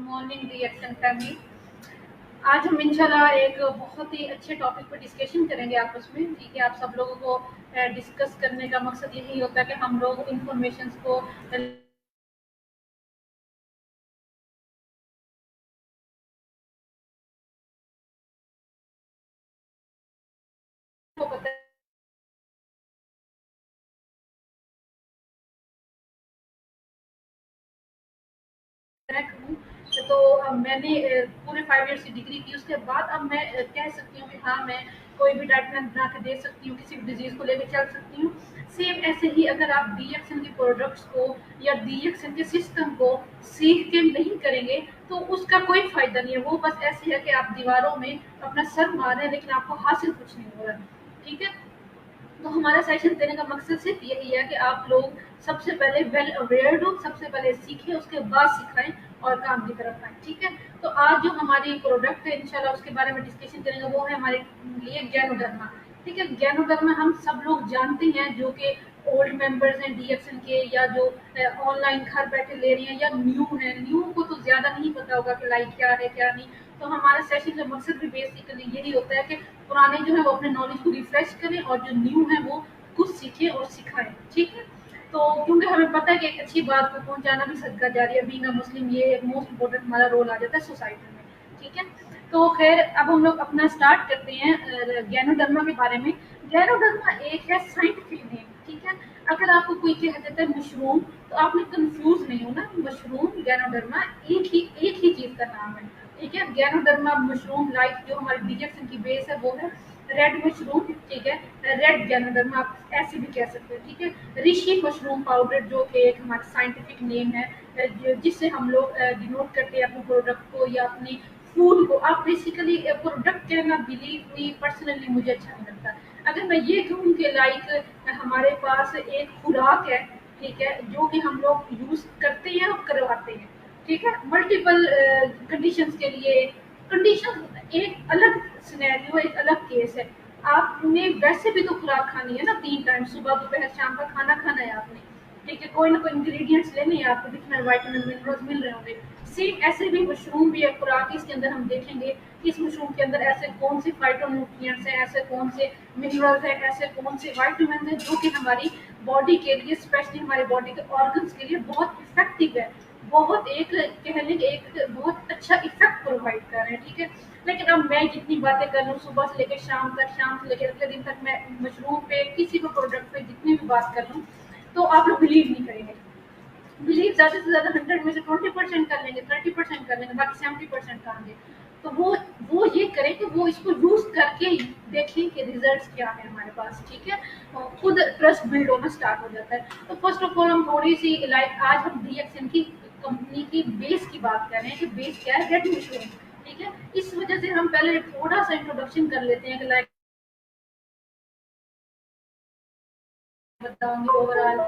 Morning reaction family. आज हम इंशाल्लाह एक बहुत ही अच्छे टॉपिक पर डिस्कशन करेंगे आपस में। ठीक है, आप सब लोगों को डिस्कस करने का मकसद यही होता है कि हम लोग इंफॉर्मेशन को पता हूँ। तो मैंने पूरे 5 ईयर्स की डिग्री की। उसके बाद अब मैं कह सकती हूँ कि हाँ, मैं कोई भी डाइट प्लान बना के दे सकती हूँ, किसी भी डिजीज़ को लेकर चल सकती हूँ। सेम ऐसे ही अगर आप डीएक्सएन के प्रोडक्ट्स को या डीएक्सएन के सिस्टम को सीख के नहीं करेंगे तो उसका कोई फ़ायदा नहीं है। वो बस ऐसे है कि आप दीवारों में अपना सर मार रहे हैं, लेकिन आपको हासिल कुछ नहीं हो रहा। ठीक है? तो हमारा सेशन देने का मकसद सिर्फ यही है कि आप लोग सबसे पहले वेल अवेयर्ड हो, सबसे पहले सीखें, उसके बाद सिखाएं और काम की तरफ आए। ठीक है, तो आज जो हमारी प्रोडक्ट है इंशाल्लाह उसके बारे में डिस्कशन करेंगे, वो है हमारे लिए गैनोडर्मा। ठीक है, गैनोडर्मा हम सब लोग जानते हैं, जो कि ओल्ड मेंबर्स हैं डीएक्सन के, या जो ऑनलाइन घर बैठे ले रही हैं, या न्यू है। न्यू को तो ज्यादा नहीं पता होगा कि लाइक क्या है क्या नहीं। तो हमारा सेशन का मकसद भी बेसिकली यही होता है कि पुराने जो है वो अपने नॉलेज को रिफ्रेश करें, और जो न्यू है वो खुद सीखें और सिखाएं। ठीक है, तो क्योंकि हमें पता है कि एक अच्छी बात को पहुंचाना भी सदका जारी है, बीइंग अ मुस्लिम ये एक मोस्ट इम्पोर्टेंट हमारा रोल आ जाता है सोसाइटी में। ठीक है, तो खैर अब हम लोग अपना स्टार्ट करते हैं गैनोडर्मा के बारे में। गैनोडर्मा एक है साइंटिफिक नेम। ठीक है, अगर आपको कोई कह देता है मशरूम, तो आपने कंफ्यूज नहीं होना। मशरूम गैनोडर्मा एक ही चीज का नाम है। ठीक है, गैनोडर्मा मशरूम, लाइक जो हमारे डिजेक्शन की बेस है वो है रेड मशरूम। ठीक है, रेड गैनोडर्मा आप ऐसे भी कह सकते हैं। ठीक है, ऋषि मशरूम पाउडर जो कि एक हमारा साइंटिफिक नेम है, जिससे हम लोग डिनोट करते हैं अपने प्रोडक्ट को या अपनी फूड को। आप बेसिकली प्रोडक्ट कहना, बिलीव मी, पर्सनली मुझे अच्छा नहीं लगता। अगर मैं ये कहूँ कि लाइक हमारे पास एक खुराक है, ठीक है, जो कि हम लोग यूज करते हैं और करवाते हैं। ठीक है, मल्टीपल कंडीशंस के लिए। कंडीशन एक अलग सिनेरियो, एक अलग केस है। आपने वैसे भी तो खुराक खानी है ना, 3 टाइम, सुबह दोपहर शाम का खाना खाना है आपने। ठीक है, कोई ना कोई इंग्रेडिएंट्स लेने हैं आपको, जिसमें विटामिन मिनरल्स मिल रहे होंगे। सेम ऐसे भी मशरूम भी है खुराक। इसके अंदर हम देखेंगे कि इस मशरूम के अंदर ऐसे कौन से फाइटोन्यूट्रिएंट्स हैं, ऐसे कौन से मिनरल्स हैं, ऐसे कौन से विटामिन हैं, जो कि हमारी बॉडी के लिए, स्पेशली हमारी बॉडी के ऑर्गन्स के लिए बहुत इफेक्टिव है। बहुत एक कह लें कि एक बहुत अच्छा इफेक्ट प्रोवाइड कर रहे हैं। ठीक है, लेकिन अब मैं जितनी बातें कर लूँ सुबह से लेकर शाम तक, शाम से लेकर अगले दिन तक, मैं मशरूम पे किसी भी प्रोडक्ट पे जितनी भी बात कर लूँ, तो आप लोग बिलीव नहीं करेंगे। बिलीव ज़्यादा से ज़्यादा 100 में से 20% कर लेंगे, 30% कर लेंगे, बाकी 70% करेंगे। तो वो ये करें कि वो इसको यूज करके ही देखें कि रिजल्ट्स क्या है हमारे पास। ठीक है, और खुद ट्रस्ट बिल्ड होना स्टार्ट हो जाता है। तो फर्स्ट ऑफ ऑल हम थोड़ी सी लाइक आज हम डीएक्सएन की कंपनी की बेस की बात कर रहे हैं कि बेस क्या है, रेड मशरूम। ठीक है, इस वजह से हम पहले थोड़ा सा इंट्रोडक्शन कर लेते हैं कि लाइक बताऊंगी ओवरऑल।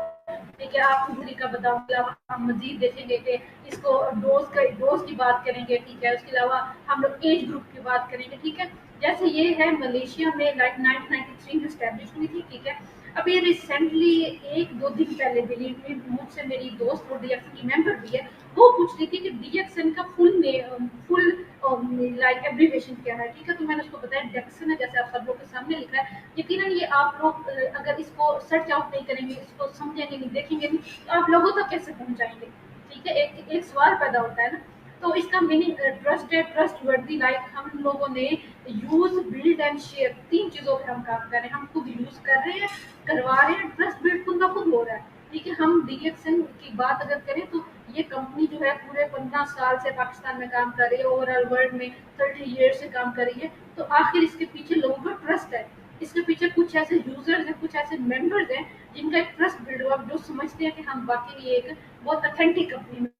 ठीक है, आपको तरीका बताऊंगी, हम मजीद देखेंगे कि इसको डोज की बात करेंगे। ठीक है, उसके अलावा हम लोग एज ग्रुप की बात करेंगे। ठीक है, जैसे ये है मलेशिया में लाइक 1993 में स्टैब्लिश हुई थी। ठीक है, अभी ये रिसेंटली 1-2 दिन पहले बिलीव में मुझसे मेरी दोस्त वो डीएक्सन की मेंबर भी है, वो पूछ रही थी कि डीएक्सन का फुल लाइक एब्रीवेशन क्या है। ठीक है, तो मैंने उसको बताया डेक्सन है, जैसे आप सब लोग के सामने लिखा है। यकीनन ये आप लोग अगर इसको सर्च आउट नहीं करेंगे, इसको समझेंगे नहीं, देखेंगे नहीं, तो आप लोगों तक कैसे पहुंचाएंगे। ठीक है, एक एक सवाल पैदा होता है ना। तो इसका मीनिंग ट्रस्ट है, ट्रस्ट वर्दी। लाइक हम लोगों ने यूज, बिल्ड एंड शेयर, 3 चीजों पे हम काम कर रहे हैं। हम खुद यूज कर रहे हैं, करवा रहे हैं, ट्रस्ट बिल्ड खुद ब खुद हो रहा है। ठीक है, हम डीएक्सन की बात अगर करें तो ये कंपनी जो है पूरे 15 साल से पाकिस्तान में काम कर रही है, ओवरऑल वर्ल्ड में 30 ईयर से काम कर रही है। तो आखिर इसके पीछे लोगों का ट्रस्ट है। इसके पीछे कुछ ऐसे यूजर्स हैं, कुछ ऐसे मेंबर्स हैं, जिनका एक ट्रस्ट बिल्ड हुआ, जो समझते हैं कि हम वाकई एक बहुत अथेंटिक कंपनी में।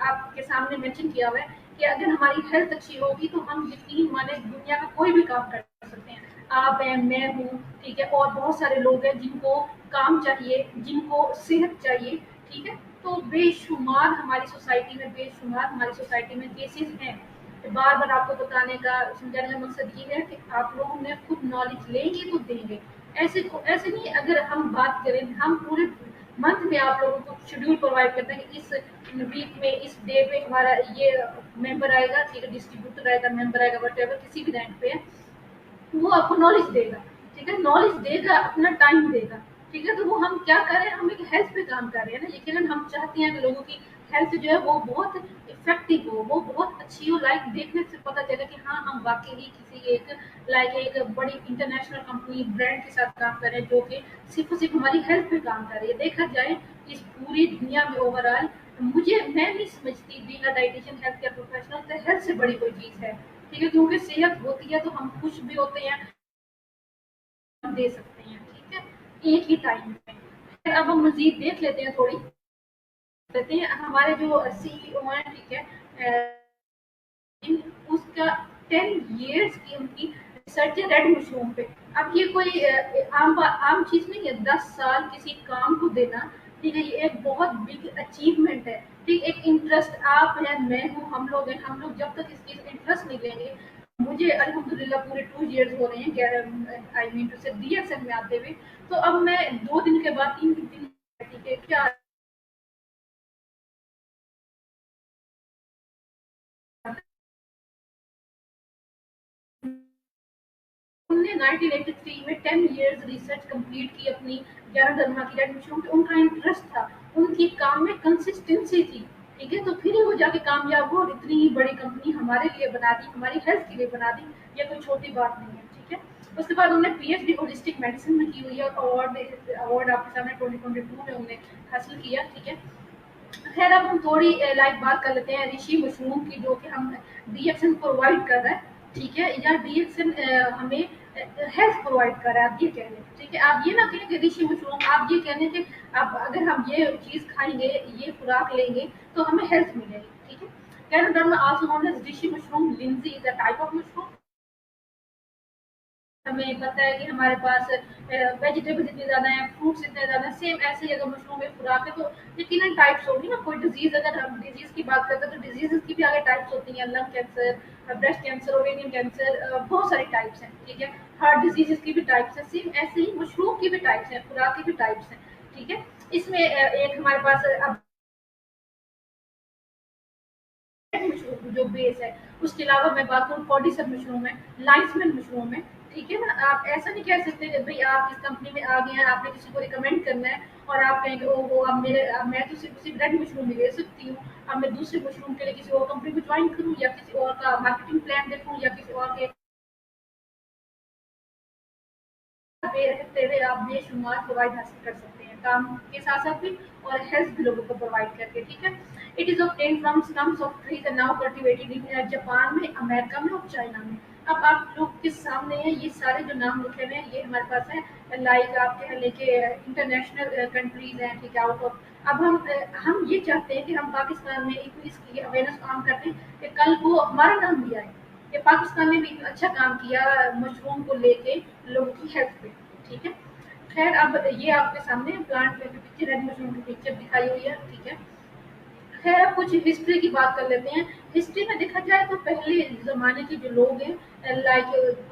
आपके सामने मेंशन किया हुआ है कि अगर हमारी हेल्थ अच्छी होगी तो हम यकीन माने दुनिया का कोई भी काम कर सकते हैं। आप हैं, मैं हूँ। ठीक है, और बहुत सारे लोग हैं जिनको काम चाहिए, जिनको सेहत चाहिए। ठीक है, तो बेशुमार हमारी सोसाइटी में, बेशुमार हमारी सोसाइटी में केसेस हैं। बार बार आपको बताने का, समझाने का मकसद ये है कि आप लोगों ने खुद नॉलेज लेंगे तो देंगे। ऐसे नहीं, अगर हम बात करें, हम पूरे मंथ में आप लोगों को शेड्यूल प्रोवाइड करता है कि इस वीक में इस डे पे हमारा ये मेंबर आएगा, ठीक है, डिस्ट्रीब्यूटर आएगा, मेंबर आएगा, वट किसी भी रैंक पे है, वो आपको नॉलेज देगा, ठीक है, नॉलेज देगा, अपना टाइम देगा, ठीक है। तो वो हम क्या कर रहे हैं, हम एक हेल्थ पे काम कर रहे हैं ना, यकीनन हम चाहते हैं कि लोगों की हेल्थ जो है वो बहुत इफेक्टिव हो, वो बहुत अच्छी हो, लाइक देखने से पता चले कि हाँ हम वाकई ही किसी एक लाइक एक बड़ी इंटरनेशनल कंपनी ब्रांड के साथ काम कर रहे हैं जो कि सिर्फ और सिर्फ हमारी हेल्थ पे काम कर रही है। देखा जाए इस पूरी दुनिया में ओवरऑल, मैं नहीं समझती being a dietitian health care professional तो हेल्थ से बड़ी कोई चीज़ है, ठीक है, क्योंकि सेहत होती है तो हम खुश भी होते हैं, हम दे सकते हैं, ठीक है, एक ही टाइम में। फिर अब हम मज़ीद देख लेते हैं, थोड़ी लेते हैं हमारे जो सीईओ हैं, ठीक है, उसका 10 इयर्स की उनकी रिसर्च है रेड मशरूम पे। अब ये कोई आम चीज़ नहीं है, 10 साल किसी काम को देना, ठीक है, ये एक बहुत बिग अचीवमेंट है, ठीक, एक इंटरेस्ट आप हैं, मैं हूँ, हम लोग हैं, हम लोग जब तक इस चीज़ में इंटरेस्ट नहीं लेंगे। मुझे अल्हम्दुलिल्लाह पूरे 2 इयर्स हो रहे हैं, आई मीन टू से डीएक्सएल में आते हुए। तो अब मैं 2 दिन के बाद 3 दिन, ठीक है, क्या उन्होंने 1983 में 10 इयर्स रिसर्च कंप्लीट की अपनी ज्ञानधर्मा की एडमिशन पे, उनका इंटरेस्ट था, उनकी काम में कंसिस्टेंसी थी, ठीक है, तो फिर ही वो जाके कामयाब हुआ और इतनी ही बड़ी कंपनी हमारे लिए बना दी, हमारी हेल्थ के लिए बना दी, ये कोई छोटी बात नहीं है, ठीक है। उसके बाद उन्होंने पीएचडी होलिस्टिक मेडिसिन में की हुई है, अवार्ड अवार्ड आपके सामने 2022 में उन्होंने हासिल किया, ठीक है। खैर अब हम थोड़ी लाइक बात कर लेते हैं ऋषि मशरूम की, जो कि हम डीएक्सन प्रोवाइड कर रहा है, ठीक है, या डीएक्सन हमें हेल्थ प्रोवाइड कर रहा है, आप ये कह लें, ठीक है, आप ये ना कहें कि ऋषि मशरूम, आप ये कहने कि अब अगर हम ये चीज़ खाएंगे, ये खुराक लेंगे तो हमें हेल्थ मिलेगी, ठीक है। Canada also known as reishi mushroom, lingzhi is a type of mushroom. हमें पता है कि हमारे पास वेजिटेबल्स इतने ज़्यादा हैं, फ्रूट्स इतने ज़्यादा हैं, सेम ऐसे ही अगर मशरूम में खुराक है तो यकीनन टाइप्स होगी ना, कोई डिजीज़, अगर हम डिजीज़ की बात करते हैं तो डिजीज़ की भी आगे टाइप्स होती हैं, lung cancer, breast cancer, ovarian cancer, बहुत सारी टाइप्स हैं, ठीक है, हार्ट डिजीज़ की भी टाइप्स हैं, सेम ऐसे ही मशरूम की भी टाइप्स हैं, खुराक की भी टाइप्स हैं, ठीक है। इसमें एक हमारे पास अब मशरूम जो बेस है, उसके अलावा मैं बात करूँ कॉर्डिसम मशरूम है, लाइसमैन मशरूम है, ठीक है ना। आप ऐसा नहीं कह सकते कि भाई आप इस कंपनी में आ गए हैं, आपने किसी को रिकमेंड करना है और आप कहेंगे ओ वो अब मैं तो सिर्फ रेड मशरूम ही ले सकती हूँ, अब मैं दूसरे मशरूम के लिए किसी और कंपनी को ज्वाइन करूँ या किसी और का मार्केटिंग प्लान देखूँ या किसी और के पे रहते हुए आप बेशुमार फ़वाइद हासिल कर सकते हैं, काम के साथ-साथ भी और हेल्थ भी लोगों को प्रोवाइड करके, ठीक है। It is obtained from stumps of trees and now cultivated in Japan में, अमेरिका में और चाइना में। अब आप लोग के सामने हैं ये सारे जो नाम लिखे हुए हैं, ये हमारे पास हैं, लाइक आप कह लें कि इंटरनेशनल कंट्रीज़ हैं, ठीक है, आउट ऑफ। अब हम ये चाहते हैं कि हम पाकिस्तान में एक इसकी अवेयरनेस काम करते हैं कि कल को हमारा नाम भी आए, कि पाकिस्तान ने भी इतना अच्छा काम किया मशरूम को लेके लोगों की हेल्थ पे, ठीक है। खैर अब ये आपके सामने प्लांट में पिक्चर, रेड मशरूम की पिक्चर दिखाई हुई है, ठीक है। खैर अब कुछ हिस्ट्री की बात कर लेते हैं। हिस्ट्री में देखा जाए तो पहले ज़माने के जो लोग हैं लाइक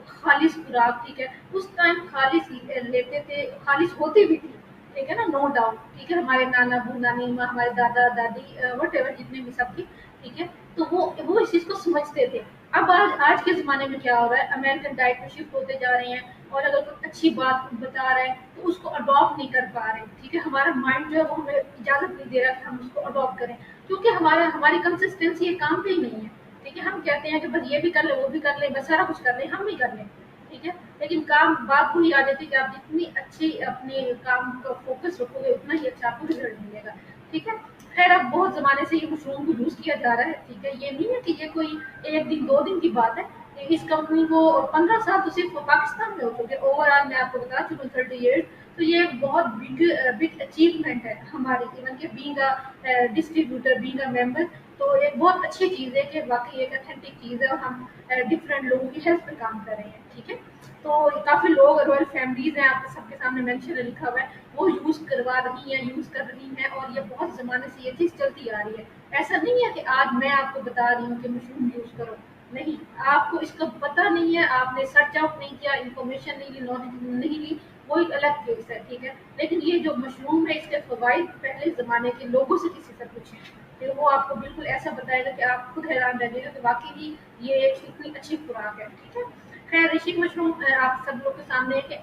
खालिश खुराक, ठीक है, उस टाइम खालिश लेते थे, खालिश होती भी थी, ठीक है ना, नो डाउट, ठीक है, हमारे नाना बू नानी माँ, हमारे दादा दादी वट एवर जितने भी सब थी, ठीक है, तो वो इस चीज़ को समझते थे। अब आज के ज़माने में क्या हो रहा है, अमेरिकन डाइट में शिफ्ट होते जा रहे हैं और अगर कोई अच्छी बात बता रहा है तो उसको अडॉप्ट नहीं कर पा रहे, ठीक है, हमारा माइंड जो है वो हमें इजाज़त नहीं दे रहा कि हम उसको अडॉप्ट करें, क्योंकि हमारी कंसिस्टेंसी ये काम पे ही नहीं है, ठीक है। हम कहते हैं कि बस ये भी कर ले, वो भी कर ले, बस सारा कुछ कर ले, हम भी कर लें, ठीक है, लेकिन काम बात वही आ जाती है कि आप जितनी अच्छी अपने काम का फोकस रखोगे उतना ही अच्छा आपको रिजल्ट मिलेगा, ठीक है। खैर अब बहुत ज़माने से ये मशरूम को यूज़ किया जा रहा है, ठीक है, ये नहीं है कि ये कोई 1 दिन 2 दिन की बात है। इस कंपनी को 15 साल तो सिर्फ पाकिस्तान में हो चुके, ओवरऑल मैं आपको बता चुकी हूँ 30 ईयर्स, तो ये बहुत बिग बिग अचीवमेंट है हमारी, इवन के being a distributor, being a member, तो एक बहुत अच्छी चीज़ है कि वाकई एक अथेंटिक चीज़ है और हम डिफरेंट लोगों की हेल्थ पे काम कर रहे हैं, ठीक है। तो काफ़ी लोग रॉयल फैमिलीज़ हैं, आपके सबके सामने मेंशन लिखा हुआ है, वो यूज़ करवा रही हैं, यूज़ कर रही हैं और ये बहुत ज़माने से ये चीज़ चलती आ रही है। ऐसा नहीं है कि आज मैं आपको बता रही हूँ कि मशरूम यूज़ करो, नहीं, आपको इसका पता नहीं है, आपने सर्च आउट नहीं किया, इन्फॉर्मेशन नहीं ली, नॉलेज नहीं ली, वो एक अलग केस है, ठीक है। लेकिन ये जो मशरूम है इसके फवाइद पहले ज़माने के लोगों से किसी से पूछें, फिर वो आपको बिल्कुल ऐसा बताएगा कि आप खुद हैरान रह जाएगा कि वाक़ई ही ये एक इतनी अच्छी खुराक है, ठीक है। खैर ऋषिक मशरूम आप सब लोग के सामने है कि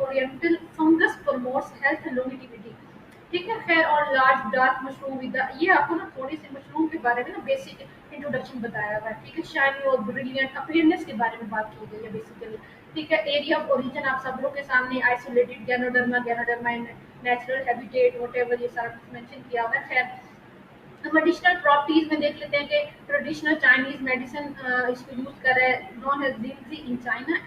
oriental fungus promotes health and longevity, ठीक है। खैर और लार्ज डार्क मशरूम विद ये आपको ना थोड़ी सी मशरूम के बारे में ना बेसिक इंट्रोडक्शन बताया हुआ है, ठीक है। शाइनी और ब्रिलियंट अपीयरेंस के बारे में बात की गई है बेसिकली, ठीक है। एरिया ऑफ ओरिजिन आप सब लोग के सामने isolated ganoderma in natural habitat whatever, ये सारा कुछ मेंशन किया हुआ है। खैर हम एडिशनल प्रॉपर्टीज में देख लेते हैं कि ट्रेडिशनल चाइनीज मेडिसिन इसको यूज कर रहा है नॉन हेल्दी इन चाइना,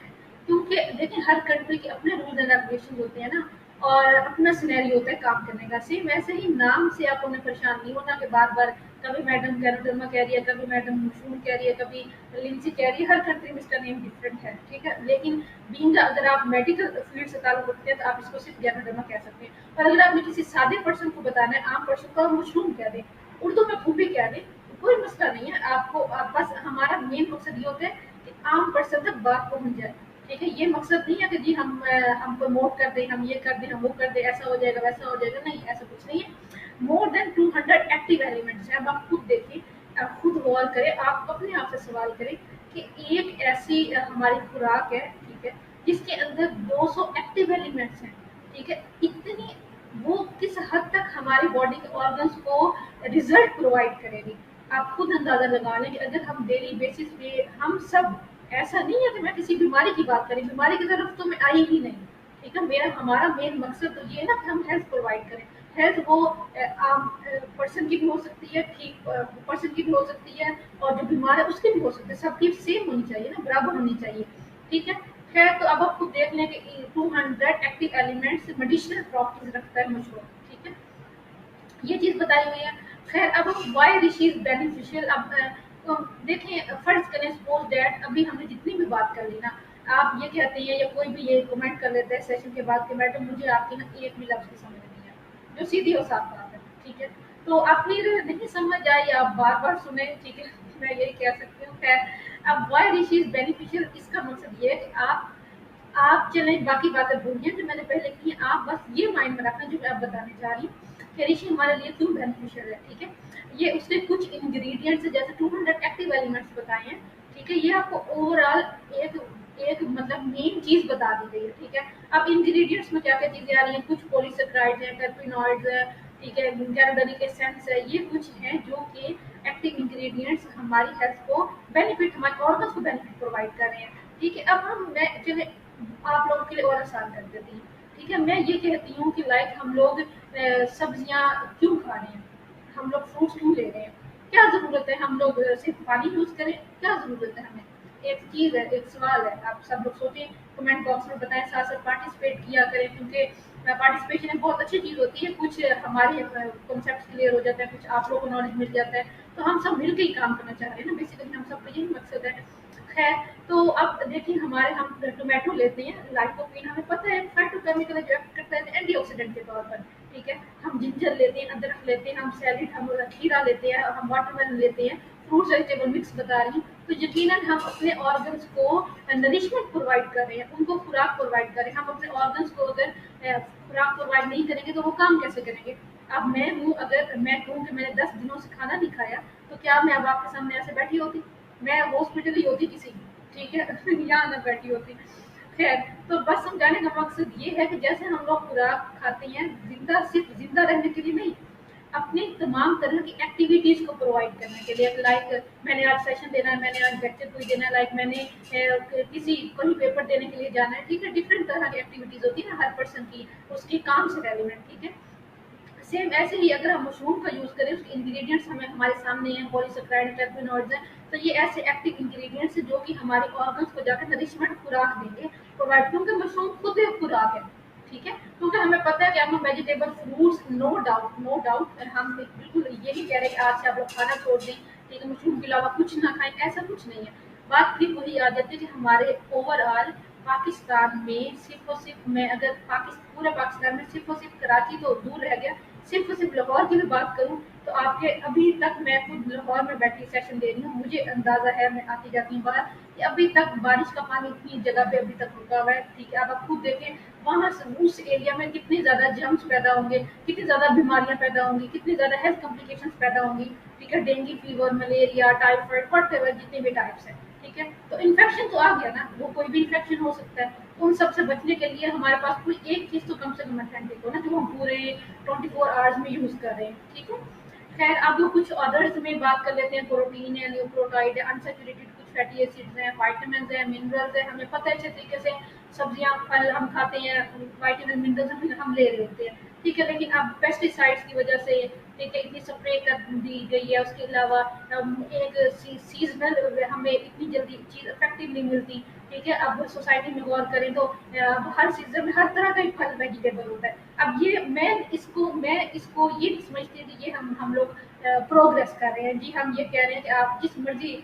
क्योंकि देखिए हर कंट्री के अपने रूल्स एंड रेगुलेशन होते हैं ना, और अपना सिनेरियो होता है काम करने का। सेम वैसे ही नाम से आप उन्हें परेशान नहीं होना कि बार बार कभी मैडम गैनोडर्मा कह रही है, कभी मैडम मशरूम कह रही है, कभी लिंसी कह रही है, हर कंट्री में इसका नेम डिफरेंट है, ठीक है। लेकिन बीइंग अगर आप मेडिकल फील्ड से ताल्लुक रखते हैं तो आप इसको सिर्फ गैनोडर्मा कह सकते हैं। और अगर आपने किसी सादे पर्सन को बताना है, आम पर्सन को, आप मशरूम कह दें, उर्दू में खूबी कह दें, कोई मसला नहीं है। आपको बस हमारा मेन मकसद ये होता है कि आम पर्सन तक बात पहुंच जाए, ठीक है। ये मकसद नहीं है कि जी हम प्रमोट कर दें, हम ये कर दें, हम वो कर दें, ऐसा हो जाएगा वैसा हो जाएगा, नहीं, ऐसा कुछ नहीं है। मोर देन 200 एक्टिव एलिमेंट्स हैं। अब आप खुद देखिए, आप खुद गौर करें, आप अपने आप से सवाल करें कि एक ऐसी हमारी खुराक है, ठीक है, जिसके अंदर 200 एक्टिव एलिमेंट्स हैं, ठीक है। इतनी वो किस हद तक हमारी बॉडी के ऑर्गन्स को रिजल्ट प्रोवाइड करेगी, आप खुद अंदाजा लगा लें कि अगर हम डेली बेसिस पे हम सब, ऐसा नहीं है कि मैं किसी बीमारी की बात करें, बीमारी की तरफ तो मैं आई ही नहीं, ठीक है। मेरा हमारा मेन मकसद तो ये है ना कि हम हेल्थ प्रोवाइड करें। हेल्थ वो आम पर्सन की भी हो सकती है, ठीक पर्सन की भी हो सकती है, और जो बीमार है उसकी भी हो सकती है, सबकी सेम होनी चाहिए ना, बराबर होनी चाहिए, ठीक है। खैर तो अब आप खुद देख लें कि 200 एक्टिव एलिमेंट्स मेडिसिनल प्रॉपर्टीज रखता है मशरूम, ठीक है, ये चीज बताई हुई है। खैर अब हम वाई ऋषि इज बेनिफिशियल, अब तो देखें, फर्ज करें सपोज दैट अभी हमने जितनी भी बात कर ली ना, आप ये कहते हैं या कोई भी ये कमेंट कर लेता है सेशन के बाद कि मैडम मुझे आपकी ना एक भी लफ्ज की समझ नहीं है, जो सीधी और साफ बात है, ठीक है। तो आप फिर नहीं समझ आए, आप बार बार सुने, ठीक है, मैं यही कह सकती हूँ। खैर अब वाई ऋषि इज बेनिफिशियल, इसका मकसद ये है कि आप चलें बाकी बातें भूलिए जो मैंने पहले की हैं, आप बस ये माइंड में रखना जो मैं आप बताने जा रही हूँ कि ऋषि हमारे लिए क्यों बेनिफिशियल है, ठीक है। ये उसके कुछ इंग्रेडिएंट्स जैसे 200 एक्टिव एलिमेंट्स बताए हैं, ठीक है। ये आपको ओवरऑल एक एक मतलब मेन चीज बता दी गई है, ठीक है। अब इंग्रेडिएंट्स में क्या क्या चीजें आ रही हैं, कुछ पॉलीसेकेराइड्स हैं, टर्पेनॉइड्स है, ठीक है, कैरोलिक एसेंस है, ये कुछ हैं जो कि एक्टिव इंग्रेडिएंट्स हमारी हेल्थ को बेनिफिट, हमारे ऑर्गन्स को बेनिफिट प्रोवाइड कर रहे हैं, ठीक है। अब हम मैं चले आप लोगों के लिए और आसान कर देती हूँ, ठीक है। मैं ये कहती हूँ कि लाइक हम लोग सब्जियाँ क्यों खा रहे हैं, हम लोग फ्रूट्स क्यों ले रहे हैं, क्या जरूरत है हम लोग सिर्फ पानी यूज करें, क्या जरूरत है हमें। एक चीज है, एक सवाल है, आप सब लोग सोचें, कमेंट बॉक्स में बताएं, साथ साथ पार्टिसिपेट किया करें, क्योंकि पार्टिसिपेशन एक बहुत अच्छी चीज होती है, कुछ हमारे कॉन्सेप्ट क्लियर हो जाता है, कुछ आप लोगों को नॉलेज मिल जाता है, तो हम सब मिलकर ही काम करना चाह रहे हैं ना, बेसिकली हम सब का यही मकसद है। खैर तो अब देखिए, हमारे हम टोमेटो लेते हैं, लाइकोपीन हमें पता है फाइटोकेमिकल जो एक्ट करता है एंटीऑक्सीडेंट के तौर पर, ठीक है। हम जिंजर लेते हैं, अदरक लेते हैं, हम सैलेड, हम खीरा लेते हैं, हम वाटरमेलन लेते हैं, फ्रूट वेजिटेबल मिक्स बता रही हूँ, तो यकीनन हम अपने ऑर्गन्स को नरिशमेंट प्रोवाइड कर रहे हैं, उनको खुराक प्रोवाइड कर रहे हैं। हम अपने ऑर्गन्स को अगर खुराक प्रोवाइड नहीं करेंगे तो वो काम कैसे करेंगे। अब मैं हूँ, अगर मैं कहूँ कि मैंने 10 दिनों से खाना नहीं खाया, तो क्या मैं अब आपके सामने ऐसे बैठी होती, मैं हॉस्पिटल ही होती किसी, ठीक है, यहाँ ना बैठी होती। खैर तो बस समझाने का मकसद ये है कि जैसे हम लोग खुराक खाते हैं, जिंदा सिर्फ जिंदा रहने के लिए नहीं, अपनी तमाम तरह की एक्टिविटीज को प्रोवाइड करने के लिए, लाइक मैंने आज सेशन देना है, मैंने आज लेक्चर कोई देना है, लाइक मैंने किसी कोई पेपर देने के लिए जाना है, ठीक है। डिफरेंट तरह की एक्टिविटीज होती है ना हर पर्सन की, उसकी काम से रेलिवेंट, ठीक है। सेम ऐसे ही अगर हम मशरूम का यूज करें, उसके इंग्रेडिएंट्स हमें हमारे सामने हैं, पॉलीसेकेराइड, टर्पेनॉइड्स हैं, तो ये ऐसे एक्टिव इंग्रेडिएंट्स हैं जो कि हमारे ऑर्गन्स को जाकर नरिशमेंट खुराक देंगे प्रोवाइड, क्योंकि मशरूम खुद एक खुराक है, ठीक है। क्योंकि हमें पता है कि हम वेजिटेबल फ्रूट्स, नो डाउट हम बिल्कुल ये नहीं कह रहे कि आज से आप लोग खाना छोड़ दें, ठीक है, मशरूम के अलावा कुछ ना खाएं, ऐसा कुछ नहीं है। बात फिर वही आ जाती है कि हमारे ओवरऑल पाकिस्तान में सिर्फ और सिर्फ, मैं अगर पूरे पाकिस्तान में सिर्फ और सिर्फ कराची तो दूर रह गया, सिर्फ और सिर्फ लाहौर की भी बात करूँ तो आपके अभी तक मैं खुद लाहौर में बैठी सेशन दे रही हूँ, मुझे अंदाजा है, मैं आती जाती हूँ बाहर, कि अभी तक बारिश का पानी इतनी जगह पे अभी तक रुका हुआ है। ठीक है, अब आप खुद देखें वहां से उस एरिया में कितनी ज्यादा जर्म्स पैदा होंगे, कितनी ज्यादा बीमारियां पैदा होंगी, कितनी ज्यादा हेल्थ कॉम्प्लिकेशंस पैदा होंगी। ठीक है, dengue fever, malaria, typhoid, what जितने भी टाइप्स हैं। ठीक है, तो इन्फेक्शन तो आ गया ना, वो कोई भी इन्फेक्शन हो सकता है। उन सब से बचने के लिए हमारे पास कोई एक चीज तो कम से कम अथेंटिक हो ना, जो हम पूरे 24 आवर्स में यूज कर रहे हैं। ठीक है, खैर अब कुछ अदर्स में बात कर लेते हैं। प्रोटीन है, न्यूक्लियोटाइड है, अनसैचुरेटेड कुछ फैटी एसिड्स हैं, विटामिन है, मिनरल्स है। हमें पता है अच्छे तरीके से सब्जियां फल हम खाते हैं, विटामिन मिनरल्स हम ले रहे होते हैं। ठीक है, लेकिन अब पेस्टिसाइड्स की वजह से, ठीक है, इतनी स्प्रे कर दी गई है। उसके अलावा एक सीजनल हमें इतनी जल्दी चीज इफेक्टिव नहीं मिलती। ठीक है, अब सोसाइटी में गौर करें तो हर सीजन में हर तरह का ही फल वेजिटेबल होता है। अब ये मैं इसको ये नहीं समझती कि ये हम लोग प्रोग्रेस कर रहे हैं। जी हम ये कह रहे हैं कि आप जिस मर्जी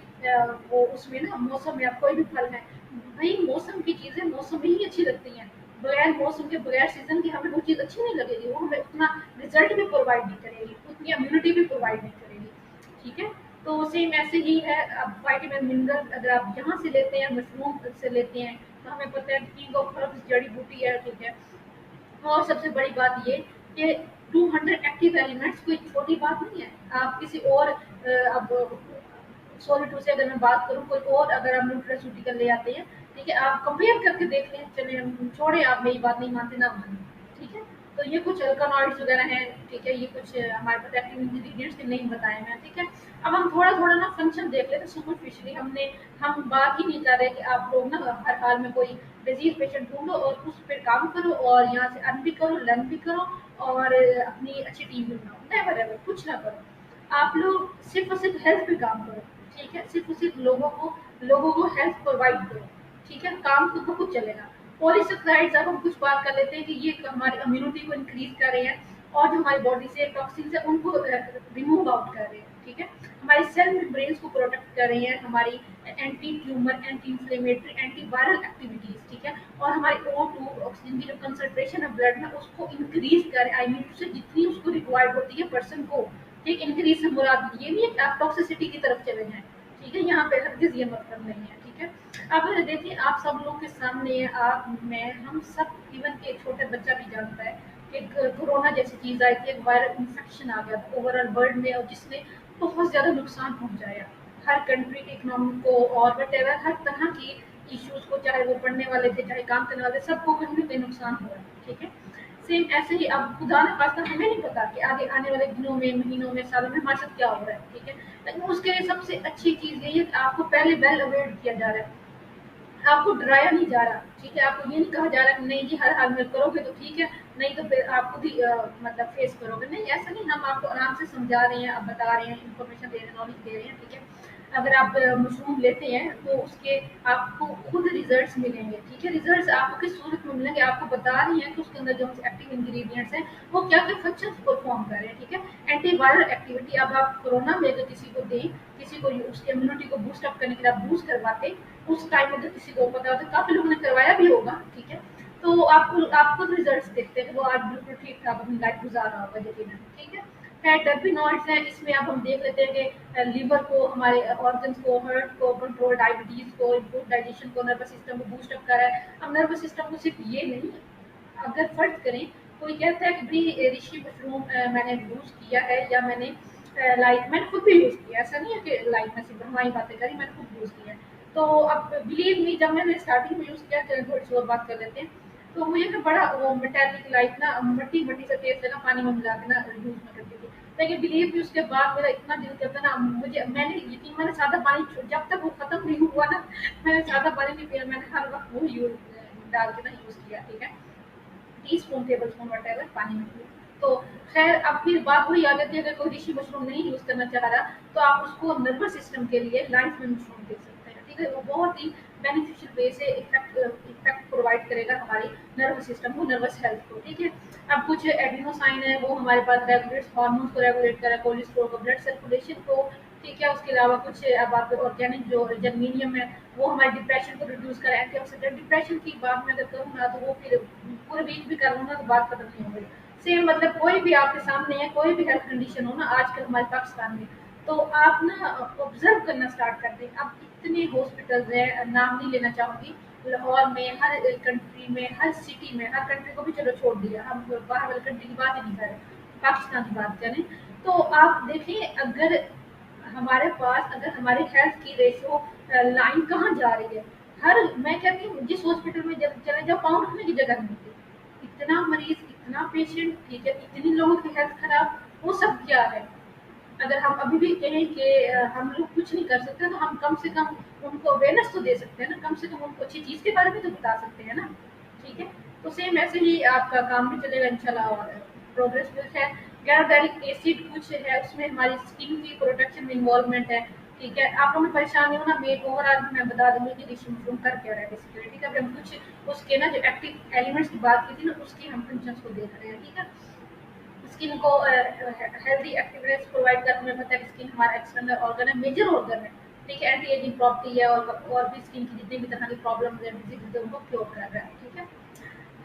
वो उसमें ना मौसम में आप कोई भी फल है, भाई मौसम की चीजें मौसम में ही अच्छी लगती हैं। बगैर मौसम के, बगैर सीजन के हमें वो चीज अच्छी नहीं लगेगी, वो हमें उतना रिजल्ट भी प्रोवाइड नहीं करेगी, उतनी इम्यूनिटी भी प्रोवाइड नहीं करेगी। ठीक है, तो सेम ऐसे ही है। अब विटामिन मिनरल अगर आप यहाँ से लेते हैं, मशरूम से लेते हैं, तो हमें पता है किंग ऑफ हर्ब्स जड़ी बूटी है। ठीक है, और सबसे बड़ी बात ये कि 200 एक्टिव एलिमेंट्स कोई छोटी बात नहीं है। आप किसी और अब सॉरी टू से अगर मैं बात करूँ, कोई और अगर आप न्यूट्रास्यूटिकल ले आते हैं, ठीक है, आप कंपेयर करके देख लें। चले छोड़े, आप मेरी बात नहीं मानते ना माने। ठीक है, तो ये कुछ अल्कानॉइड्स वगैरह हैं। ठीक है, ये कुछ हमारे पास एक्टिव इंग्रेडिएंट्स के नहीं बताए हैं। ठीक है, अब हम थोड़ा थोड़ा ना फंक्शन देख लेते हैं सुपरफिशियली। हम बात ही नहीं कर रहे कि आप लोग ना हर हाल में कोई डिजीज पेशेंट ढूंढो और उस पर काम करो और यहाँ से अर्न भी करो, लर्न भी करो और अपनी अच्छी टीम भी बनाओ। नेवर एवर कुछ ना करो। आप लोग सिर्फ और सिर्फ हेल्थ पे काम करो। ठीक है, सिर्फ और सिर्फ लोगों को हेल्थ प्रोवाइड करो। ठीक है, काम खुद ब खुद चलेगा। पॉलीसेक्राइड्स, अब हम कुछ बात कर लेते हैं कि ये हमारी इम्यूनिटी को इंक्रीज कर रहे हैं और जो हमारी बॉडी से टॉक्सिन्स है उनको रिमूव आउट कर रहे हैं। ठीक है, हमारी सेल मेम्ब्रेन्स को प्रोटेक्ट कर रही हैं, हमारी anti tumour, anti inflammatory, anti viral activities. ठीक है, और हमारे O2 ऑक्सीजन की जो कंसंट्रेशन है ब्लड में उसको इंक्रीज कर, आई मीन उससे जितनी उसको रिक्वायर्ड होती है पर्सन को। ठीक, इंक्रीज से मुराद ये नहीं है कि आप टॉक्सिसिटी की तरफ चले जाएं। ठीक है, यहाँ पे हरगिज ये मतलब नहीं है। ठीक है, अब देखिए आप सब लोगों के सामने, आप, मैं, हम सब, इवन के एक छोटे बच्चा भी जानता है कि कोरोना जैसी चीज आई थी, एक वायरल इन्फेक्शन आ गया था ओवरऑल वर्ल्ड में और जिसने बहुत ज्यादा नुकसान पहुंचाया हर कंट्री के इकोनॉमी को और वटेवर हर तरह की इश्यूज को, चाहे वो पढ़ने वाले थे चाहे काम करने वाले, सबको कहीं ना कहीं नुकसान हुआ है। ठीक है, सेम ऐसे ही अब खुदा न खास्ता हमें नहीं पता कि आगे आने वाले दिनों में, महीनों में, सालों में हमारे साथ क्या हो रहा है। ठीक है, लेकिन उसके लिए सबसे अच्छी चीज यही है कि आपको पहले वेल अवेयर किया जा रहा है, आपको डराया नहीं जा रहा। ठीक है, आपको ये नहीं कहा जा रहा कि नहीं जी हर हाल में करोगे तो ठीक है, नहीं तो फिर आप खुद ही मतलब फेस करोगे। नहीं, ऐसा नहीं, हम आपको आराम से समझा रहे हैं, आप बता रहे हैं, इन्फॉर्मेशन दे रहे हैं, नॉलेज दे रहे हैं। ठीक है, अगर आप मशरूम लेते हैं तो उसके आपको खुद रिजल्ट्स मिलेंगे। ठीक है, रिजल्ट्स आपको किस सूरत में मिलेंगे, आपको बता रही हैं कि उसके अंदर जो एक्टिव इंग्रेडिएंट्स हैं वो क्या क्या फंक्शंस परफॉर्म कर रहे हैं। ठीक है, एंटीवायरल एक्टिविटी, अब आप कोरोना में अगर किसी को दें, किसी को उसकी इम्यूनिटी को बूस्ट अप करने के लिए आप बूस्ट करवाते, उस टाइम में तो किसी को पता होता, काफी लोगों ने करवाया भी होगा। ठीक है, तो आपको रिजल्ट्स देखते हैं, वो आज बिल्कुल ठीक ठाक अपनी लाइफ गुजार रहा होगा यकीनन। ठीक है, टर्पिनॉइड्स हैं, इसमें अब हम देख लेते हैं कि लिवर को, हमारे ऑर्गन्स को, हार्ट को कंट्रोल, डायबिटीज को इम्प्रूव, डाइजेशन को, नर्वस सिस्टम को बूस्ट अप कर रहा है। अब नर्वस सिस्टम को सिर्फ ये नहीं, अगर फर्ज करें कोई कहता है कि भाई ऋषि मशरूम मैंने यूज किया है या मैंने मैंने खुद भी यूज किया, ऐसा नहीं है कि मैं सिर्फ हमारी बातें करी, मैंने खुद यूज किया है। तो अब बिलीव मी, जब मैंने स्टार्टिंग में यूज किया, थोड़ी सी और बात कर लेते हैं, तो मुझे ना बड़ा वो मेटालिक ना मट्टी मट्टी से तेज से ना पानी में मिला के ना यूज में करती थी। लेकिन बिलीव मी उसके बाद मेरा इतना दिल करता ना, मैंने सादा पानी जब तक वो खत्म नहीं हुआ ना, मैंने सादा पानी नहीं पिया, मैंने हर वक्त वो यूज डाल के ना यूज किया। ठीक है, टीस्पून, टेबल स्पून, वटेवर पानी में पियो। तो खैर अब फिर बात वही आ जाती है, अगर कोई ऋषि मशरूम नहीं यूज करना चाह रहा तो आप उसको नर्वस सिस्टम के लिए लाइफ में मशरूम दे सकते हैं। ठीक है, वो बहुत ही बेनिफिशियल वे से इफेक्ट प्रोवाइड करेगा हमारी नर्वस सिस्टम को, नर्वस हेल्थ को। ठीक है, अब कुछ एडिनोसाइन है, वो हमारे पास रेगुलेट्स हार्मोन्स को रेगुलेट करेगा, कोलेस्ट्रॉल को, ब्लड सर्कुलेशन को। ठीक है, उसके अलावा कुछ अब आपके ऑर्गेनिक जो जर्मीनियम है वो हमारे डिप्रेशन को रिड्यूस करें, एंटीऑक्सीडेंट। डिप्रेशन की बात मैं अगर करूँ ना तो वो फिर पूरे वीक भी करूँ ना तो बात खत्म नहीं होगी। सेम मतलब कोई भी आपके सामने है, कोई भी हेल्थ कंडीशन हो ना आजकल हमारे पाकिस्तान में, तो आप ना ऑब्जर्व करना स्टार्ट कर दें। अब इतने हॉस्पिटल्स हैं, नाम नहीं लेना चाहूँगी, लाहौर में, हर कंट्री में, हर सिटी में, हर कंट्री को भी चलो छोड़ दिया, हम बाहर वाली कंट्री की बात ही नहीं कर रहे, पाकिस्तान की बात करें, तो आप देखें अगर हमारे पास, अगर हमारे हेल्थ की रेशो लाइन कहाँ जा रही है। हर, मैं कहती हूँ जिस हॉस्पिटल में जब चले जाओ पाँव रखने की जगह नहीं मिलती, इतना मरीज, इतना पेशेंट, ठीक है, इतनी लोगों की हेल्थ खराब, वो सब क्या है। अगर हम अभी भी कहें कि हम लोग कुछ नहीं कर सकते, तो हम कम से कम उनको अवेयरनेस तो दे सकते हैं ना, कम से कम उनको अच्छी चीज़ के बारे में तो बता सकते हैं ना, ठीक है। तो सेम ऐसे ही आपका काम भी चलेगा इंशाल्लाह। और प्रोग्रेस मिल्क है, गैरोडैलिक एसिड कुछ है, उसमें हमारी स्किन की प्रोटेक्शन में इन्वॉल्वमेंट है, ठीक है। आप लोगों में परेशानी हो ना, मैं ओवरऑल मैं बता दूंगी कि ऋषि मशरूम कर क्या रहा है बेसिकली, ठीक है। अभी हम कुछ उसके ना जो एक्टिव एलिमेंट्स की बात की थी ना, उसकी हम फंक्शंस को देख रहे हैं, ठीक है। स्किन को हेल्दी एक्टिवनेस प्रोवाइड करता है। हमें पता है कि स्किन हमारा एक्सटर्नल ऑर्गन है, मेजर ऑर्गन है, ठीक है। एंटी एजिंग प्रॉपर्टी है, और भी स्किन की जितनी भी तरह की प्रॉब्लम है, डिजीज है, उनको क्योर कर रहा है, ठीक है।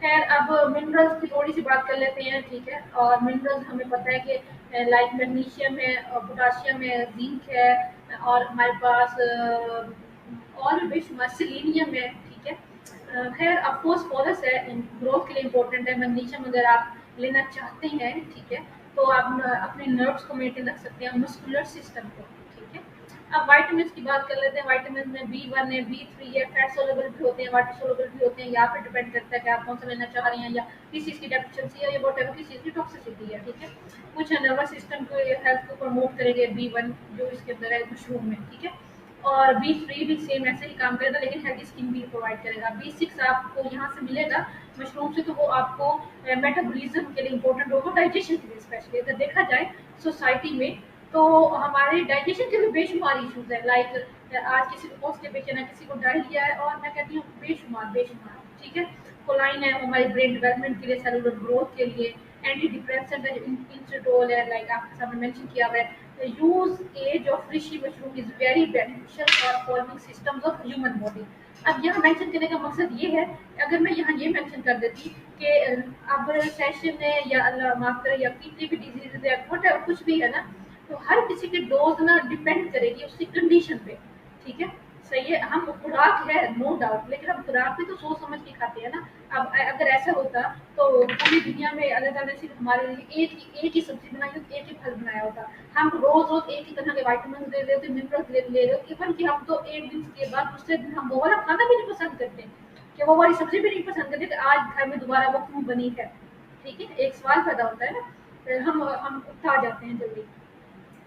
खैर, अब मिनरल्स की थोड़ी सी बात कर लेते हैं, ठीक है। और मिनरल्स हमें पता है कि लाइक मैग्नीशियम है, पोटाशियम है, जिंक है, और हमारे पास और भी बेशुमार सेलेनियम है, ठीक है। खैर, अब फोस्फोरस है, ग्रोथ के लिए इंपॉर्टेंट है। मैग्नीशियम अगर आप लेना चाहते हैं, ठीक है, तो आप अपने नर्व्स को मेंटेन रख सकते हैं, मस्कुलर सिस्टम को, ठीक है। अब वाइटामिन की बात कर लेते हैं। वाइटामिन में B1 है, B3 है, फैट सोलेबल भी होते हैं, वाटर सोलेबल भी होते हैं। यहाँ पे डिपेंड करता है कि आप कौन सा लेना चाह रहे हैं, या किस चीज़ की डेफिशिएंसी है, या वॉट एवर किस चीज़ की टॉक्सिसिटी है, ठीक है। कुछ नर्वस सिस्टम को, हेल्थ को प्रमोट करेंगे B1 जो इसके अंदर है मशरूम में, ठीक है। और B3 भी सेम ऐसे ही काम करेगा, लेकिन हेल्दी स्किन भी प्रोवाइड करेगा। B6 आपको यहाँ से मिलेगा मशरूम से, तो वो आपको मेटाबॉलिज्म के लिए इंपॉर्टेंट होगा, डाइजेशन के लिए स्पेशली अगर देखा जाए सोसाइटी में, तो हमारे डाइजेशन के भी बेशुमार इश्यूज है। लाइक आज किसी को कॉन्स्टिपेशन है, किसी को डायरिया है, और मैं कहती हूँ बेशुमार बेशुमार, ठीक है। कोलाइन है हमारी ब्रेन डेवलपमेंट के लिए, सेलुलर ग्रोथ के लिए। एंटी डिप्रेसेंट है, इंस्टाडोल है, लाइक आपके सामने मेंशन किया हुआ है। Usages of reishi mushroom is very beneficial for forming systems of human body. अब यहाँ मेंशन करने का मकसद ये है, अगर मैं यहाँ ये मेंशन कर देती कि अब सेशन है, या अल्लाह माफ करे, या कितनी भी डिजीज है, वट कुछ भी है ना, तो हर किसी की डोज ना डिपेंड करेगी उसकी कंडीशन पे, ठीक है। सही है, हम खुराक है नो डाउट, लेकिन हम खुराक भी तो सोच समझ के खाते हैं ना। अब अगर ऐसा होता, तो पूरी दुनिया में अल्लाह ताला ने सिर्फ हमारे लिए एक ही सब्जी बनाई होती, एक ही फल बनाया होता। हम रोज रोज एक ही तरह के वाइटामिन ले रहे होते, मिनरल्स ले रहे होते, इवन कि हम तो एक दिन के बाद दूसरे दिन हम वो वाला खाना भी नहीं पसंद करते, कि वो वाली सब्जी भी नहीं पसंद करते कि आज घर में दोबारा वो क्यों बनी है, ठीक है। एक सवाल पैदा होता है ना, हम उठा जाते हैं जल्दी।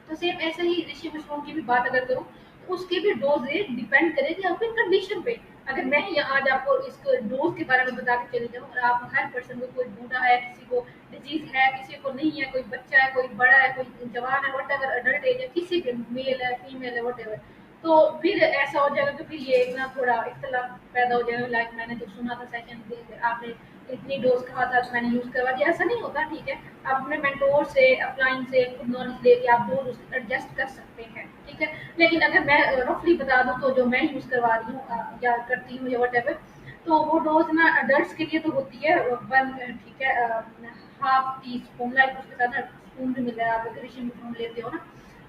तो सेम ऐसे ही ऋषि मशरूम की भी बात अगर करूँ, तो उसकी भी डोजेज डिपेंड करेगी आपकी कंडीशन पे। अगर मैं ये आज आपको इसको डोज के बारे में बता के चली जाऊँ, और आप हर पर्सन को, कोई बूढ़ा है, किसी को डिजीज है, किसी को नहीं है, कोई बच्चा है, कोई बड़ा है, कोई जवान है, वट एवर अडल्ट एज है, किसी भी मेल है, फीमेल है, वट एवर, तो फिर ऐसा हो जाएगा कि फिर ये एक ना थोड़ा इख्तलाफ पैदा हो जाएगा। लाइक मैंने जो सुना था सेशन, आपने इतनी डोज कहा था तो मैंने यूज करवा दिया, ऐसा नहीं होता, ठीक है। आप अपने मेंटोर से, अपलाइन से खुद नॉलेज लेके आप डोज एडजस्ट कर सकते हैं, ठीक है। लेकिन अगर मैं रफली बता दूं, तो जो मैं यूज करवा रही हूँ या करती हूँ या वट एवर, तो वो डोज ना अडल्ट के लिए तो होती है 1, ठीक है, हाफ टी स्पून, लाइक उसके साथ ना स्पून भी मिल रहा है, आप अगर ऋषि मशरूम लेते हो ना,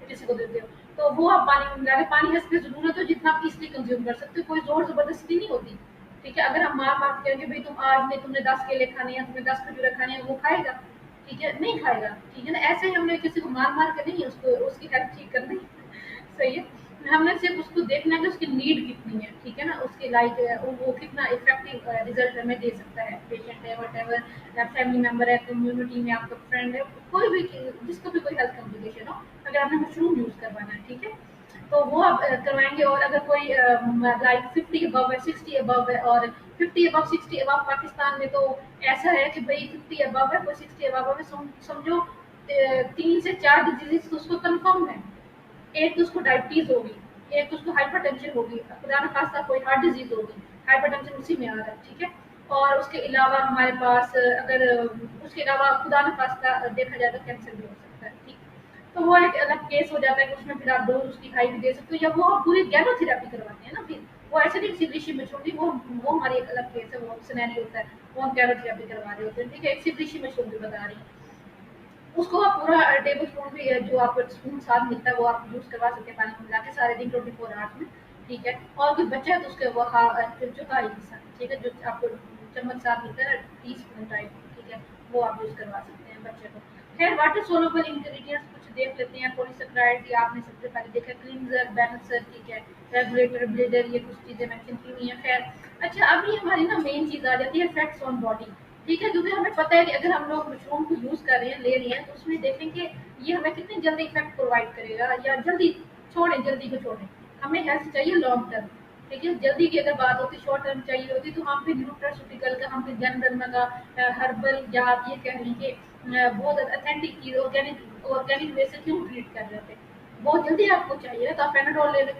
किसी को देते हो, तो वो आप पानी में मिला के, पानी है इसकी जरूरत हो जितना आप इसलिए कंज्यूम कर सकते हो, कोई जोर जबरदस्ती नहीं होती, ठीक है। अगर हम मार मार कहेंगे भाई तुम आज नहीं, तुमने 10 केले खाने हैं, तुम्हें 10 खजूरें खाने हैं, वो खाएगा, ठीक है, नहीं खाएगा, ठीक है ना। ऐसे ही हमने किसी को मार मार के नहीं उसको उसकी हेल्थ ठीक करनी सही है। हमने सिर्फ उसको देखना है कि उसकी नीड कितनी है, ठीक है ना, उसकी लाइक वो कितना इफेक्टिव रिजल्ट हमें दे सकता है। पेशेंट है, वट एवर, फैमिली मेम्बर है, कम्युनिटी में आपका फ्रेंड है, कोई भी, जिसको भी कोई हेल्थ कॉम्प्लिकेशन हो, अगर आपने मशरूम यूज करवाना है, ठीक है, तो वो आप करवाएंगे। और अगर कोई लाइक 50 अबव है, 60 अबव है, और 50 अबव 60 अबव पाकिस्तान में तो ऐसा है कि भाई 50 अबव है, कोई 60 अबव है, समझो 3 से 4 डिजीज तो उसको कन्फर्म है। एक तो उसको डायबिटीज होगी, एक तो उसको हाइपरटेंशन होगी, खुदा न खास्ता कोई हार्ट डिजीज होगी, हाइपरटेंशन उसी में आ रहा है, ठीक है। और उसके अलावा हमारे पास अगर उसके अलावा खुदा न खास्ता देखा जाए तो कैंसर भी हो सकता है, ठीक। तो वो एक अलग केस हो जाता है कि उसमें फिर आप डोज उसकी हाई भी दे सकते हो, या वो आप पूरी गैनोथेरेपी करवाते हैं ना, फिर वो ऐसे नहीं सिर्फ ऋषि मशरूम, वो हमारी एक अलग केस है, वो सिनेरियो होता है, ऑन कैमरा करवा रहे होते हैं, ठीक है। एक सिर्फ मशरूम भी बता रही हूँ, उसको आप पूरा टेबल स्पून भी जो आपको स्पून साथ मिलता है वो आप यूज़ करवा सकते हैं पानी में मिला के सारे दिन 24 आवर्स में, ठीक है। और कुछ बच्चा है तो उसके वो चौथाई हिस्सा, ठीक है, जो आपको चम्मच साथ मिलता है टी स्पून टाइप, ठीक है, वो आप यूज़ करवा सकते हैं बच्चे को। खैर वाटर सोलुबल इंग्रेडिएंट्स कुछ देख लेते हैं। पॉलीसेकेराइड ये आपने सबसे पहले देखा, क्लींजर, बैलेंसर, ठीक है, रेगुलेटर, ब्लेडर, ये कुछ चीज़ें मेंशन की हुई हैं। खैर अच्छा, अब ये हमारी ना मेन चीज़ आ जाती है इफेक्ट्स ऑन बॉडी, ठीक है, क्योंकि हमें पता है कि अगर हम लोग मशरूम को यूज़ कर रहे हैं, ले रहे हैं, तो उसमें देखें कि ये हमें कितनी जल्दी इफेक्ट प्रोवाइड करेगा, या जल्दी छोड़ें, जल्दी को छोड़ें। हमें हेल्थ चाहिए लॉन्ग टर्म, ठीक है। जल्दी की अगर बात होती, शॉर्ट टर्म चाहिए होती, तो हम फिर न्यूट्रास्यूटिकल का, हम फिर जनरल का हर्बल, या आप ये कह लें कि बहुत अथेंटिक चीज़ ऑर्गेनिक वे से क्यों ट्रीट कर रहे थे। बहुत जल्दी आपको चाहिए तो आप पेनाडोल ले लें,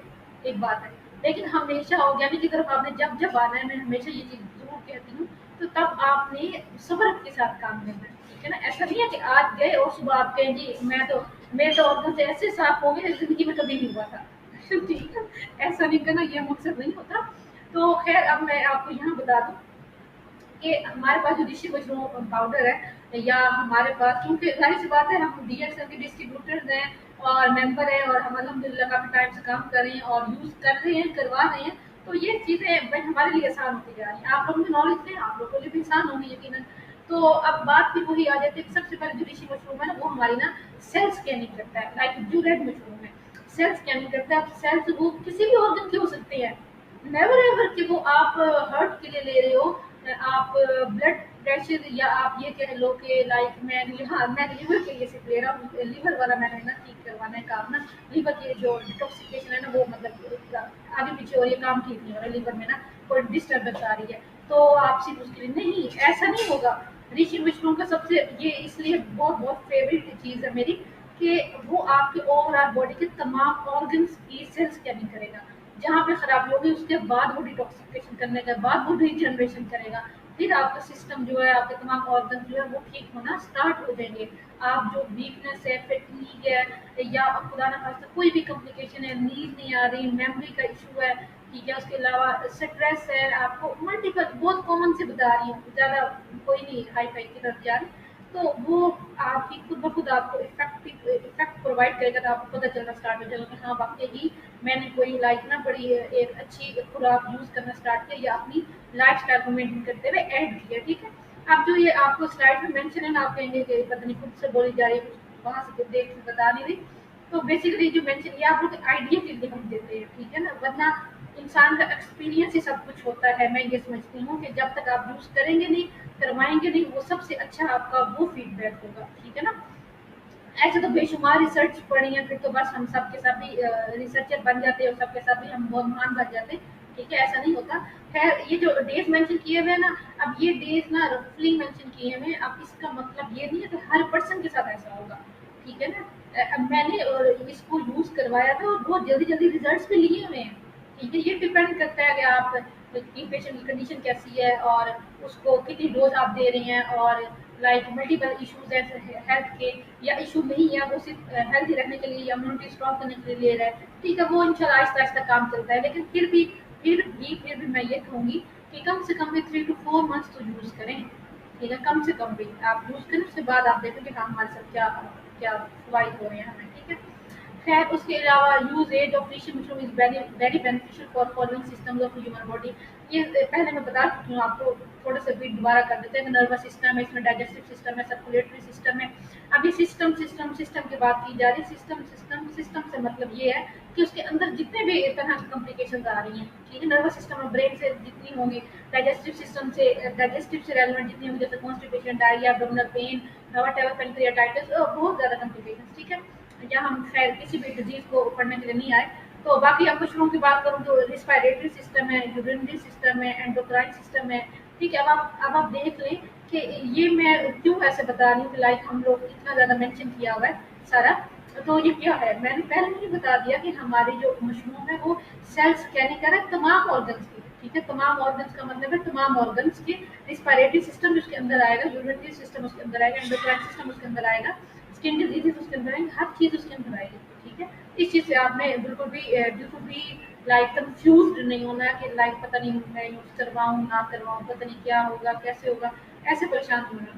एक बात है। लेकिन हमेशा ऑर्गेनिक की तरफ आपने जब जब आना है, मैं हमेशा ये चीज़ जरूर कहती हूँ, तो तब आपने सब्र के साथ काम करना है, ठीक है ना। ऐसा नहीं है कि आज गए और सुबह आप कहें जी मेरे तो ऑर्गन से ऐसे साफ हो गए जिंदगी में कभी नहीं हुआ था ठीक है, ऐसा नहीं करना, ये मकसद नहीं होता। तो खैर अब मैं आपको यहाँ बता दूँ कि हमारे पास जो ऋषि मशरूम पाउडर है, या हमारे पास, क्योंकि जाहिर सी बात है हम डीएक्सएल के डिस्ट्रीब्यूटर्स हैं और मेंबर हैं, और हम अल्हम्दुलिल्लाह काफ़ी टाइम से काम कर रहे हैं और यूज़ कर रहे हैं, करवा रहे हैं, तो ये चीज़ें भाई हमारे लिए आसान होती जा रही हैं। आप लोगों की नॉलेज दें, आप लोगों के लिए भी आसान होंगी यकीनन। तो अब बात भी वही आ जाती है कि सबसे पहले जो ऋषि मशरूम है ना, वो हमारी ना सेल स्कैनिंग करता है, लाइक जो रेड मशरूम है, सेल स्कैनिंग करता है। अब सेल्स वो किसी भी ऑर्गन के हो सकते हैं, नेवर एवर कि वो आप हर्ट के लिए ले रहे हो, आप ब्लड प्रेशर, या आप ये कह लो कि लाइक मैं लिवर के लिए सिर्फ ले रहा हूँ, लिवर वाला मैंने ना ठीक करवाना है काम ना, लिवर की जो डिटॉक्सिफिकेशन है ना, वो मतलब आगे पीछे, और ये काम ठीक नहीं हो रहा, लिवर में ना कोई डिस्टर्बेंस आ रही है, तो आप सिर्फ उसके लिए नहीं, ऐसा नहीं होगा। ऋषि मशरूम का सबसे ये इसलिए बहुत बहुत फेवरेट चीज़ है मेरी, कि वो आपके ओवरऑल बॉडी के तमाम ऑर्गन्स की सेल स्कैनिंग करेगा। जहाँ पे खराबी होगी उसके बाद वो डिटॉक्सिफिकेशन करने के बाद वो रीजनरेशन करेगा, फिर आपका सिस्टम जो है, आपके तमाम ऑर्गन जो है वो ठीक होना स्टार्ट हो जाएंगे। आप जो वीकनेस है, फैटीग है, या खुदा ना खास्ता कोई भी कॉम्प्लिकेशन है, नींद नहीं आ रही, मेमोरी का इशू है, ठीक है, उसके अलावा स्ट्रेस है, आपको मल्टीपल, बहुत कॉमन से बता रही हूँ, ज़्यादा कोई नहीं हाई फाई की तरफ जा रही, तो वो आपकी खुद ब खुद आपको इफेक्ट प्रोवाइड करेगा, तो आपको पता चलना स्टार्ट हो जाएगा कि हाँ वाकई ही मैंने कोई लाइक ना बड़ी एक अच्छी खुराक यूज़ करना स्टार्ट किया, या अपनी लाइफ स्टाइल को मेंटेन करते हुए ऐड किया, ठीक है। अब जो ये आपको स्लाइड में मेंशन है ना, आप कहेंगे कि पता नहीं खुद से बोली जा रही है, कुछ वहाँ से देख के बता नहीं रही, तो बेसिकली जो मेंशन ये आप लोग आइडिया के लिए हम देते हैं, ठीक है ना, वरना इंसान का एक्सपीरियंस ही सब कुछ होता है। मैं ये समझती हूँ कि जब तक आप यूज़ करेंगे नहीं, करवाएंगे नहीं, वो सबसे अच्छा आपका वो फीडबैक होगा, ठीक है ना। ऐसे तो बेशुमार रिसर्च पढ़ी है, फिर तो बस हम सबके सब भी रिसर्चर बन जाते हैं और सबके सब भी हम बहुत महान बन जाते हैं, ठीक है, ऐसा नहीं होता। खैर ये जो डेज मेंशन किए हुए हैं ना, अब ये डेज ना रफली मेंशन किए हुए हैं, अब इसका मतलब ये नहीं है कि हर पर्सन के साथ ऐसा होगा, ठीक है ना। मैंने इसको यूज करवाया था और बहुत जल्दी जल्दी रिजल्ट्स भी लिए हुए हैं, ठीक है। ये डिपेंड करता है कि आप की पेशेंट की कंडीशन कैसी है, और उसको कितनी डोज आप दे रहे हैं, और लाइक मल्टीपल इश्यूज है हेल्थ के, या इशू नहीं है, वो सिर्फ हेल्थी रखने के लिए या इम्यूनिटी स्ट्रॉन्ग करने के लिए ले रहा है, ठीक है, वो इंशाल्लाह आहिस्ता आहिस्ता काम चलता है। लेकिन फिर भी मैं ये कहूँगी कि कम से कम भी 3 to 4 months तो यूज़ करें, ठीक है, कम से कम भी आप यूज़ करें, उसके बाद आप देखें कि हाँ हमारे साथ क्या क्या फायदे हो रहे हैं हमें, ठीक है। खैर उसके अलावा usages of fish mushroom is very very beneficial for following systems of human body. ये पहले मैं बता चुकी हूँ आपको, थोड़ा सा बीट दोबारा कर देते हैं। नर्वस सिस्टम है, इसमें डाइजेस्टिव सिस्टम है, सर्कुलेटरी सिस्टम है। अभी सिस्टम सिस्टम सिस्टम की बात की जा रही है। सिस्टम सिस्टम सिस्टम से मतलब ये है कि उसके अंदर जितने भी तरह की कॉम्प्लिकेशन आ रही हैं, ठीक है, नर्वस सिस्टम और ब्रेन से जितनी होंगी, डाइजेस्टिव सिस्टम से डाइजेस्टिव से रेलिवेंट जितनी होंगी, जैसे constipation, diarrhoea, abdominal pain, what ever, pancreatitis, बहुत ज़्यादा कॉम्प्लिकेशन, ठीक है। या हम खैर किसी भी डिजीज को पढ़ने के लिए नहीं आए। तो बाकी अब मशरूम की बात करूँ तो रिस्पायरेटरी सिस्टम है, यूरिनरी सिस्टम है, एंडोक्राइन सिस्टम है, ठीक है। अब आप देख लें कि ये मैं क्यों ऐसे बता रही हूँ कि लाइक हम लोग इतना ज़्यादा मेंशन किया हुआ है सारा, तो ये क्या है, मैंने पहले ही बता दिया कि हमारी जो मशरूम है वो सेल स्कैनिंग कर रहा है तमाम ऑर्गन्स की, ठीक है। तमाम ऑर्गन्स का मतलब है तमाम ऑर्गन्स के। रिस्पायरेटरी सिस्टम उसके अंदर आएगा, यूरिनरी सिस्टम उसके अंदर आएगा, एंडोक्राइन सिस्टम उसके अंदर आएगा, स्किन डिजीजेस उसके अंदर आएंगे, हर चीज़ उसके अंदर आएगी, ठीक है। इस चीज़ से आपने बिल्कुल भी लाइक कंफ्यूज नहीं होना कि लाइक पता नहीं मैं यूज करवाऊँ ना करवाऊँ, पता नहीं क्या होगा कैसे होगा, ऐसे परेशान होना।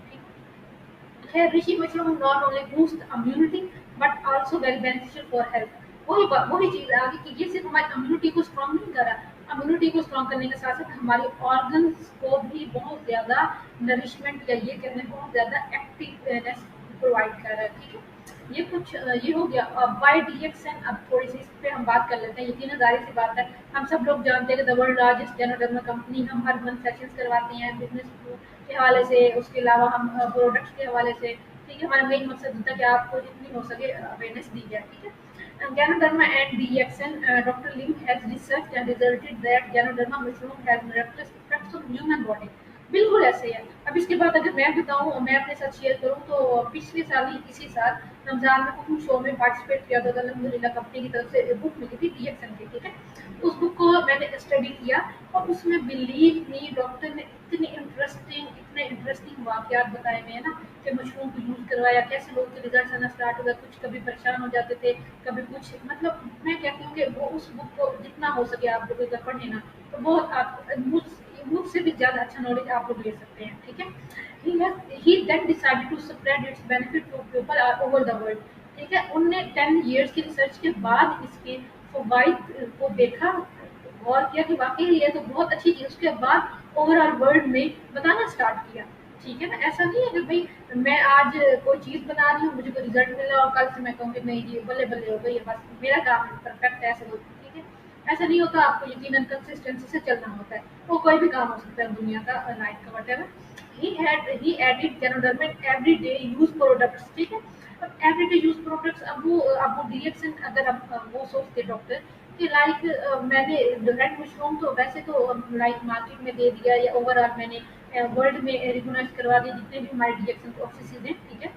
है reishi mushroom not only boost immunity but also very beneficial for health. वही चीज आ गई कि ये सिर्फ हमारी इम्यूनिटी को स्ट्रांग नहीं कर रहा, इम्यूनिटी को स्ट्रांग करने के साथ साथ हमारे ऑर्गन्स को भी बहुत ज्यादा नरिशमेंट या ये कहते हैं बहुत ज्यादा एक्टिवनेस प्रोवाइड कर रहा है। ठीक है, ये कुछ ये हो गया। वाई डीएक्सएन, अब थोड़ी सी इस पे हम बात कर लेते हैं। यकीन जाहिर सी बात है, हम सब लोग जानते हैं कि द वर्ल्ड लार्जेस्ट जेनोडर्मा कंपनी, हम हर मंथ सेशंस करवाते हैं बिजनेस के हवाले से, उसके अलावा हम प्रोडक्ट्स के हवाले से। ठीक है, हमारा मेन मकसद होता है कि आपको जितनी हो सके अवेयरनेस दी जाए। ठीक है, Ganoderma and DXN, Dr. Lim has researched and resulted that Ganoderma mushroom has miraculous effects on human body। बिल्कुल ऐसे है। अब इसके बाद अगर मैं बताऊं, मैं अपने साथ शेयर करूं, तो पिछले साल ही इसी साल रमजान में कुकिंग शो में पार्टिसिपेट किया था, अल्हम्दुलिल्लाह कंपनी की तरफ से बुक मिली थी डीएक्सन की। ठीक है, उस बुक को मैंने स्टडी किया और उसमें बिलीव मी डॉक्टर ने इतने इंटरेस्टिंग वाकयात बताए हुए हैं ना, कि मशरूम को यूज करवाया, कैसे लोग के रिजल्ट आना स्टार्ट हो गया, कुछ कभी परेशान हो जाते थे, कभी कुछ, मतलब मैं कहती हूँ कि वो उस बुक को जितना हो सके आप लोग अगर पढ़े ना, तो बहुत आप मुझसे भी ज्यादा अच्छा नॉलेज आप लोग ले सकते हैं। ठीक है, he then decided to spread its benefit to people over the world। ठीक है, उनने 10 years की रिसर्च के बाद इसके फवाइद को देखा, गौर किया कि वाकई ये तो बहुत अच्छी चीज, उसके बाद ओवरऑल वर्ल्ड में बताना स्टार्ट किया। ठीक है ना, ऐसा नहीं है कि भाई मैं आज कोई चीज बना रही हूँ, मुझे कोई रिजल्ट मिला और कल से मैं कहूँ कि नहीं जी बल्ले बल्ले हो गई है, बस मेरा काम परफेक्ट है, ऐसा नहीं। ठीक है, ऐसा नहीं होता, आपको यकीनन कंसिस्टेंसी से चलना होता है। वो कोई भी काम हो सकता है दुनिया का, लाइफ का, whatever. he added Ganoderma everyday use products। ठीक है, अब एवरीडे यूज प्रोडक्ट्स, अब वो डीएक्सन, अगर अब वो सोचते डॉक्टर कि लाइक मैंने रेड मशरूम तो वैसे तो लाइक मार्केट में दे दिया, या ओवरऑल मैंने वर्ल्ड में रिकॉग्नाइज करवा दिए जितने भी हमारे डीएक्सन के ऑफिस हैं। ठीक है,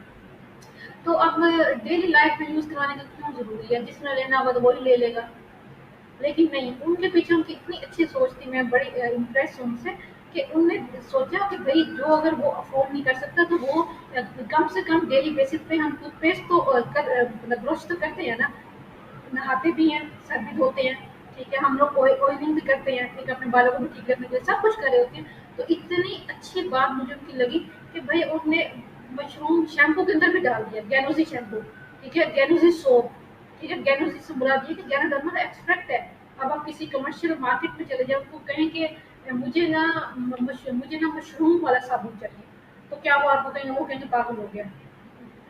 तो अब डेली लाइफ में यूज करवाने का क्यों जरूरी है, जिसने लेना होगा तो वही ले लेगा। लेकिन नहीं, उनके पीछे उनकी इतनी अच्छी सोच थी, मैं बड़ी इम्प्रेस हूँ उनसे, कि उनने सोचा कि भाई जो अगर वो अफोर्ड नहीं कर सकता तो वो कम से कम डेली बेसिस पे हम टूथपेस्ट तो मतलब ब्रश तो करते हैं ना, नहाते भी हैं, सर भी धोते हैं। ठीक है, हम लोग ऑयलिंग भी करते हैं, ठीक है, अपने बालों को भी ठीक करने के लिए सब कुछ कर रहे होते हैं। तो इतनी अच्छी बात मुझे उनकी लगी कि भाई उन्होंने मशरूम शैम्पू के अंदर भी डाल दिया, गैनोजी शैम्पू। ठीक है, गैनोजी सोप। ठीक है, गैनोजी से मुराद ये कि गैनोडर्मा का एक्सट्रैक्ट है। अब आप किसी कमर्शियल मार्केट में चले जाओ, उनको कहें कि मुझे ना मशरूम वाला साबुन चाहिए, तो क्या वो आपको कहेंगे, वो कहेंगे पागल हो गया,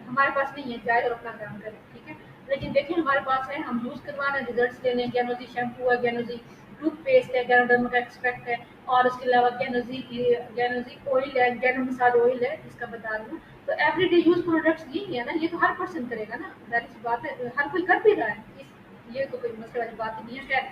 हमारे पास नहीं है, जाए और अपना काम करें। ठीक है, लेकिन देखिए हमारे पास है, हम यूज करवाना, रिजल्ट्स ले लें। गैनोजी शैम्पू है, गैनोजी टूथपेस्ट है, गैनोडर्मा का एक्सट्रैक्ट है, और उसके अलावा गैनोजी ऑयल है, गैनो मसाज ऑयल है जिसका बता रही हूँ। तो एवरीडे यूज प्रोडक्ट्स यही है ना, ये तो हर पर्सन करेगा ना, जाहिर सी बात है, हर कोई कर भी रहा है, ये तो कोई मसले वाली बात ही नहीं है। खैर,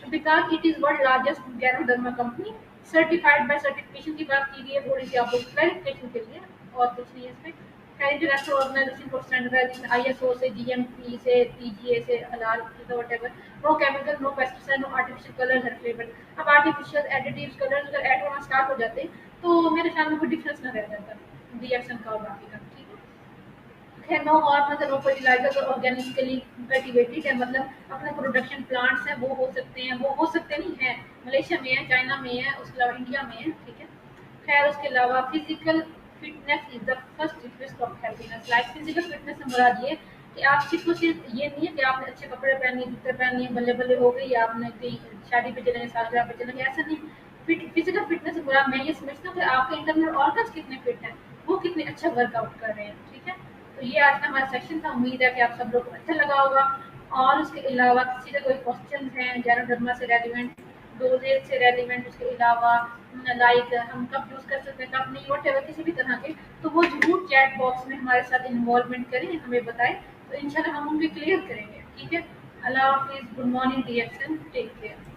because it is world largest ganoderma company, certified by, certification की बात की गई है थोड़ी सी आप लोग क्लैरिफिकेशन के लिए, और कुछ नहीं है इसमें। International organization for standardization, ISO से, जीएमपी से, टीजीए से, हलाल, whatever, no chemical, no pesticide, no artificial colours and flavour. अब आर्टिफिशियल एडिटिव्स कलर्स अगर ऐड होना स्टार्ट हो जाते तो मेरे ख्याल में कोई डिफरेंस ना रह जाता रिएक्शन का और बाकी का। ठीक है, नो और मतलब नो फर्टिलाइजर ऑर्गेनिकली कल्टिवेटेड है, मतलब अपने प्रोडक्शन प्लांट्स हैं वो हो सकते हैं, वो हो सकते नहीं है, मलेशिया में है, चाइना में है, उसके अलावा इंडिया में है। ठीक है, खैर उसके अलावा physical fitness is the first request of happiness. Like physical fitness से मुराद ये कि आप सिर्फ ये नहीं है कि आपने अच्छे कपड़े पहने, जूते पहने, बल्ले बल्ले हो गई, आपने कहीं शादी पे चले, सालगिरह पे चले, ऐसा नहीं। फिजिकल फिटनेस से मुराद मैं ये समझती हूँ कि आपके इंटरनल ऑर्गन्स कितने फिट हैं, वो कितने अच्छा वर्कआउट कर रहे हैं। ठीक है, तो ये आज का हमारा सेक्शन था, उम्मीद है कि आप सब लोग को अच्छा लगा होगा। और उसके अलावा किसी का कोई क्वेश्चन हैं गैनोडर्मा से रेलिवेंट, डोजेज से रेलिवेंट, उसके अलावा लाइक हम कब यूज कर सकते हैं कब नहीं, व्हाटएवर किसी भी तरह के, तो वो जरूर चैट बॉक्स में हमारे साथ इन्वॉल्वमेंट करें, हमें बताएं, तो इंशाल्लाह हम उनके क्लियर करेंगे। ठीक है, अल्लाह हाफिज़, good morning reaction, take care.